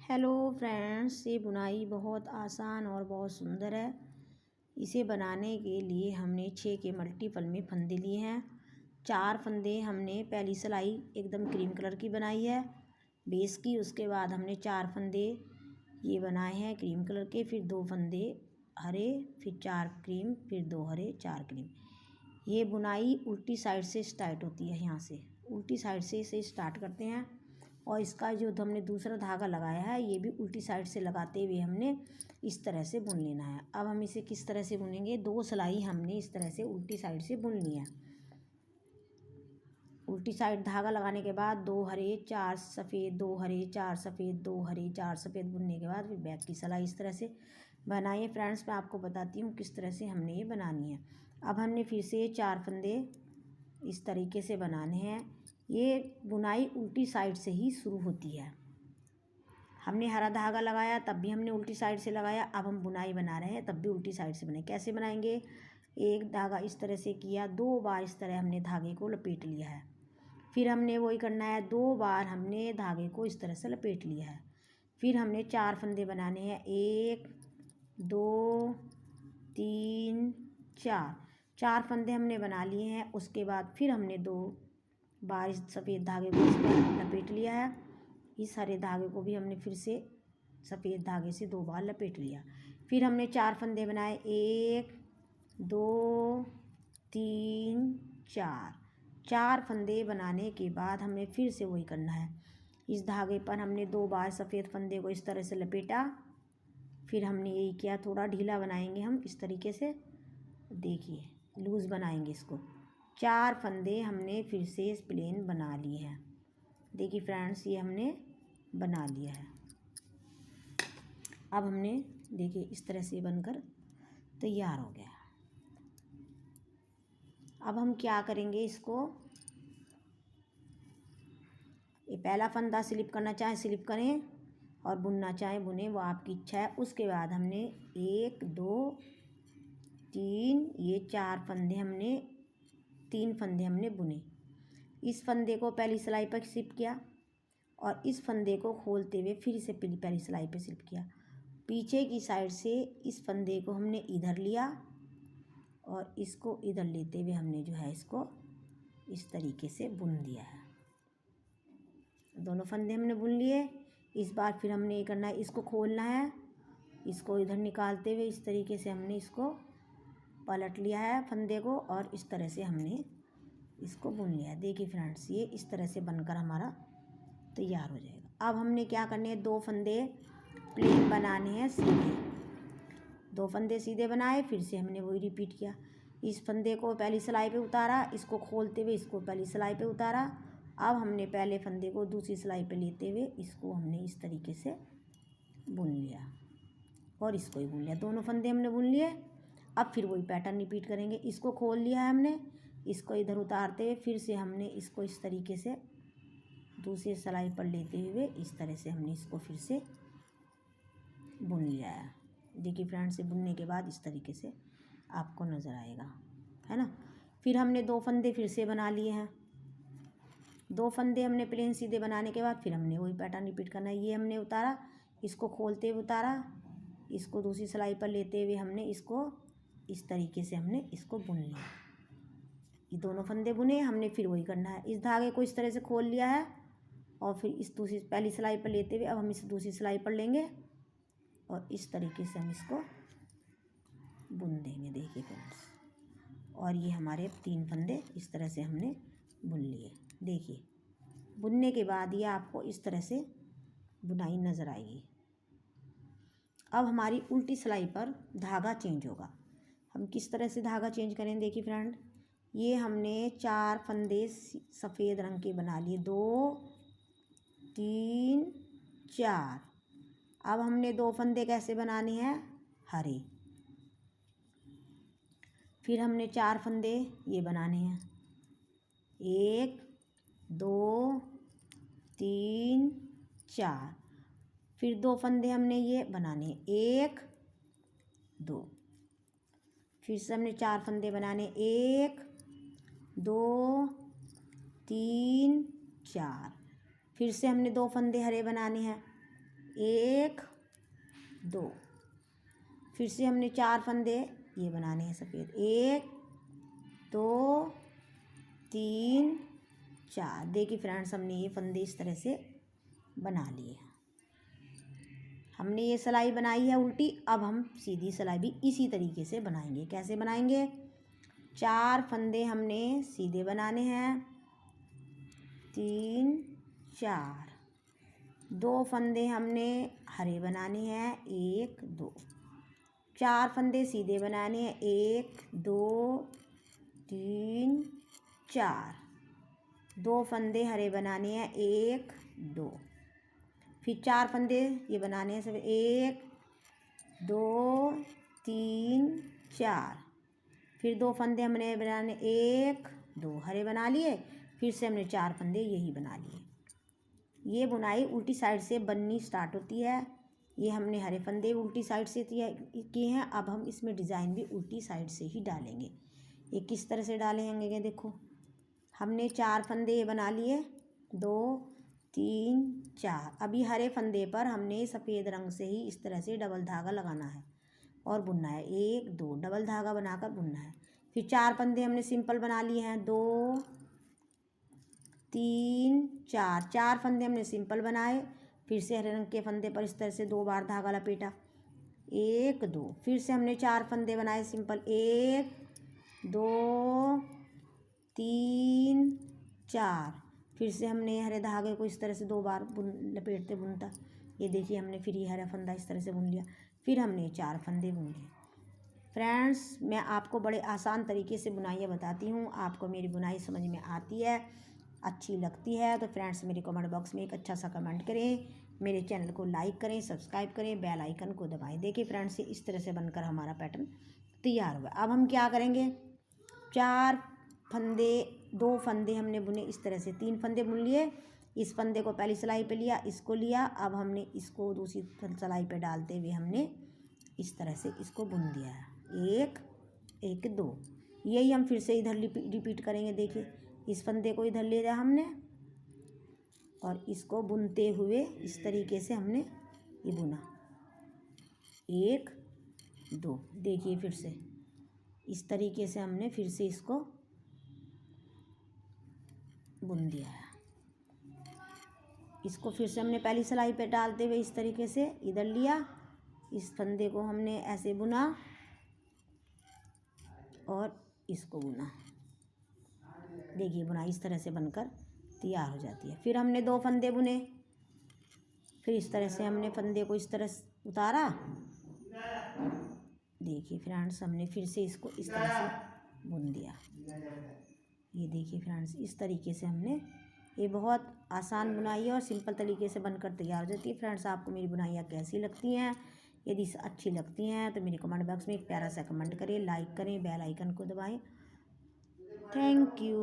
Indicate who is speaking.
Speaker 1: Hello friends, ये बुनाई बहुत आसान और बहुत सुंदर है। इसे बनाने के लिए हमने 6 के मल्टीपल में फंदे लिए हैं। 4 फंदे हमने पहली सिलाई एकदम क्रीम कलर की बनाई है बेस की। उसके बाद हमने 4 फंदे ये बनाए हैं क्रीम कलर के, फिर 2 फंदे हरे, फिर 4 क्रीम, फिर 2 हरे, 4 क्रीम। ये बुनाई उल्टी साइड से स्टार्ट होती है। यहाँ से उल्टी साइड से इसे स्टार्ट करते हैं और इसका जो हमने दूसरा धागा लगाया है ये भी उल्टी साइड से लगाते हुए हमने इस तरह से बुन लेना है। अब हम इसे किस तरह से बुनेंगे, 2 सिलाई हमने इस तरह से उल्टी साइड से बुन ली है। उल्टी साइड धागा लगाने के बाद 2 हरे 4 सफ़ेद, 2 हरे 4 सफ़ेद, 2 हरे 4 सफ़ेद बुनने के बाद फिर बैक की सिलाई इस तरह से बनाइए। फ्रेंड्स, मैं आपको बताती हूँ किस तरह से हमने ये बनानी है। अब हमने फिर से 4 फंदे इस तरीके से बनाने हैं। ये बुनाई उल्टी साइड से ही शुरू होती है। हमने हरा धागा लगाया तब भी हमने उल्टी साइड से लगाया। अब हम बुनाई बना रहे हैं तब भी उल्टी साइड से बनाए। कैसे बनाएंगे, एक धागा इस तरह से किया, 2 बार इस तरह हमने धागे को लपेट लिया है। फिर हमने वही करना है, 2 बार हमने धागे को इस तरह से लपेट लिया है। फिर हमने 4 फंदे बनाने हैं, 1 2 3 4 फंदे हमने बना लिए हैं। उसके बाद फिर हमने 2 बार इस सफ़ेद धागे को इस पर लपेट लिया है। इस हरे धागे को भी हमने फिर से सफ़ेद धागे से 2 बार लपेट लिया। फिर हमने 4 फंदे बनाए, 1 2 3 4 फंदे बनाने के बाद हमें फिर से वही करना है। इस धागे पर हमने 2 बार सफ़ेद फंदे को इस तरह से लपेटा। फिर हमने यही किया, थोड़ा ढीला बनाएंगे हम इस तरीके से, देखिए लूज़ बनाएंगे इसको। 4 फंदे हमने फिर से प्लेन बना लिए हैं। देखिए फ्रेंड्स, ये हमने बना लिया है। अब हमने देखिए इस तरह से बनकर तैयार हो गया। अब हम क्या करेंगे, इसको ये पहला फंदा स्लिप करना चाहे स्लिप करें और बुनना चाहे बुने, वो आपकी इच्छा है। उसके बाद हमने 1 2 3 ये 4 फंदे हमने 3 फंदे हमने बुने। इस फंदे को पहली सिलाई पर स्लिप किया और इस फंदे को खोलते हुए फिर से पहली सिलाई पर स्लिप किया। पीछे की साइड से इस फंदे को हमने इधर लिया और इसको इधर लेते हुए हमने जो है इसको इस तरीके से बुन दिया है। दोनों फंदे हमने बुन लिए। इस बार फिर हमने ये करना है, इसको खोलना है, इसको इधर निकालते हुए इस तरीके से हमने इसको पलट लिया है फंदे को और इस तरह से हमने इसको बुन लिया है। देखिए फ्रेंड्स, ये इस तरह से बनकर हमारा तैयार हो जाएगा। अब हमने क्या करने हैं, 2 फंदे प्लेन बनाने हैं सीधे। 2 फंदे सीधे बनाए, फिर से हमने वही रिपीट किया। इस फंदे को पहली सिलाई पे उतारा, इसको खोलते हुए इसको पहली सिलाई पे उतारा। अब हमने पहले फंदे को दूसरी सिलाई पे लेते हुए इसको हमने इस तरीके से बुन लिया और इसको ही बुन लिया। दोनों फंदे हमने बुन लिए। अब फिर वही पैटर्न रिपीट करेंगे। इसको खोल लिया है हमने, इसको इधर उतारते हुए फिर से हमने इसको इस तरीके से दूसरी सिलाई पर लेते हुए इस तरह से हमने इसको फिर से बुन लिया है। देखिए फ्रेंड्स, बुनने के बाद इस तरीके से आपको नज़र आएगा, है ना। फिर हमने 2 फंदे फिर से बना लिए हैं। 2 फंदे हमने प्लेन सीधे बनाने के बाद फिर हमने वही पैटर्न रिपीट करना है। ये हमने उतारा, इसको खोलते हुए उतारा, इसको दूसरी सिलाई पर लेते हुए हमने इसको इस तरीके से हमने इसको बुन लिया। ये दोनों फंदे बुने, हमने फिर वही करना है। इस धागे को इस तरह से खोल लिया है और फिर इस दूसरी पहली सिलाई पर लेते हुए अब हम इसे दूसरी सिलाई पर लेंगे और इस तरीके से हम इसको बुन देंगे। देखिए फ्रेंड्स, और ये हमारे 3 फंदे इस तरह से हमने बुन लिए। देखिए बुनने के बाद ये आपको इस तरह से बुनाई नज़र आएगी। अब हमारी उल्टी सिलाई पर धागा चेंज होगा। हम किस तरह से धागा चेंज करें, देखिए फ्रेंड, ये हमने 4 फंदे सफ़ेद रंग के बना लिए, 2 3 4। अब हमने 2 फंदे कैसे बनाने हैं, हरे। फिर हमने 4 फंदे ये बनाने हैं, 1 2 3 4। फिर 2 फंदे हमने ये बनाने, 1 2। फिर से हमने 4 फंदे बनाने, 1 2 3 4। फिर से हमने 2 फंदे हरे बनाने हैं, 1 2, फिर से हमने 4 फंदे ये बनाने हैं सफ़ेद, 1 2 3 4। देखिए फ्रेंड्स, हमने ये फंदे इस तरह से बना लिए। हमने ये सिलाई बनाई है उल्टी, अब हम सीधी सिलाई भी इसी तरीके से बनाएंगे। कैसे बनाएंगे? 4 फंदे हमने सीधे बनाने हैं, 3 4, 2 फंदे हमने हरे बनाने हैं, 1 2, 4 फंदे सीधे बनाने हैं, 1 2 3 4, 2 फंदे हरे बनाने हैं, 1 2, फिर 4 फंदे ये बनाने हैं सब, 1 2 3 4, फिर 2 फंदे हमने बनाने, 1 2 हरे बना लिए, फिर से हमने 4 फंदे यही बना लिए। ये बुनाई उल्टी साइड से बननी स्टार्ट होती है। ये हमने हरे फंदे उल्टी साइड से किए हैं, अब हम इसमें डिज़ाइन भी उल्टी साइड से ही डालेंगे। ये किस तरह से डालेंगे? देखो, हमने 4 फंदे बना लिए, 2 3 4। अभी हरे फंदे पर हमने सफ़ेद रंग से ही इस तरह से डबल धागा लगाना है और बुनना है, 1 2 डबल धागा बनाकर बुनना है। फिर 4 फंदे हमने सिंपल बना लिए हैं, 2 3 4, 4 फंदे हमने सिंपल बनाए, फिर से हरे रंग के फंदे पर इस तरह से 2 बार धागा लपेटा, 1 2, फिर से हमने 4 फंदे बनाए सिंपल, 1 2 3 4, फिर से हमने हरे धागे को इस तरह से 2 बार लपेटते बुनता। ये देखिए, हमने फिर ये हरा फंदा इस तरह से बुन लिया, फिर हमने 4 फंदे बुन लिए। फ्रेंड्स, मैं आपको बड़े आसान तरीके से बुनाइयाँ बताती हूँ। आपको मेरी बुनाई समझ में आती है, अच्छी लगती है तो फ्रेंड्स मेरे कमेंट बॉक्स में एक अच्छा सा कमेंट करें, मेरे चैनल को लाइक करें, सब्सक्राइब करें, बेल आइकन को दबाएं। देखिए फ्रेंड्स, इस तरह से बनकर हमारा पैटर्न तैयार हुआ। अब हम क्या करेंगे? 4 फंदे, 2 फंदे हमने बुने इस तरह से, 3 फंदे बुन लिए, इस फंदे को पहली सिलाई पे लिया, इसको लिया, अब हमने इसको दूसरी सिलाई पे डालते हुए हमने इस तरह से इसको बुन दिया है, 1 1 2। यही हम फिर से इधर रिपीट करेंगे। देखिए, इस फंदे को इधर ले लिया हमने और इसको बुनते हुए इस तरीके से हमने ये बुना, 1 2। देखिए फिर से इस तरीके से हमने फिर से इसको बुन दिया है। इसको फिर से हमने पहली सिलाई पे डालते हुए इस तरीके से इधर लिया, इस फंदे को हमने ऐसे बुना और इसको बुना। देखिए, बुनाई इस तरह से बनकर तैयार हो जाती है। फिर हमने 2 फंदे बुने, फिर इस तरह से हमने फंदे को इस तरह उतारा। देखिए फ्रेंड्स, हमने फिर से इसको इस तरह से बुन दिया। ये देखिए फ्रेंड्स, इस तरीके से हमने, ये बहुत आसान बुनाई है और सिंपल तरीके से बनकर तैयार हो जाती है। फ्रेंड्स, आपको मेरी बुनाइयाँ कैसी लगती हैं? यदि अच्छी लगती हैं तो मेरे कमेंट बॉक्स में एक प्यारा सा कमेंट करें, लाइक करें, बेल आइकन को दबाएं। Thank you.